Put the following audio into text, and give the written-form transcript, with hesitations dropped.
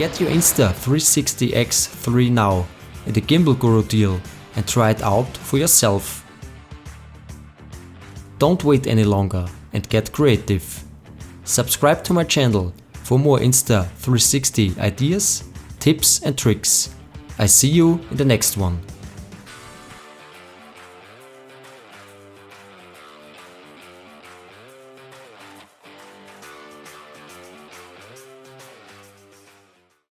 Get your Insta360 X3 now in the Gimbal Guru deal and try it out for yourself. Don't wait any longer and get creative. Subscribe to my channel for more Insta360 ideas, tips and tricks. I see you in the next one.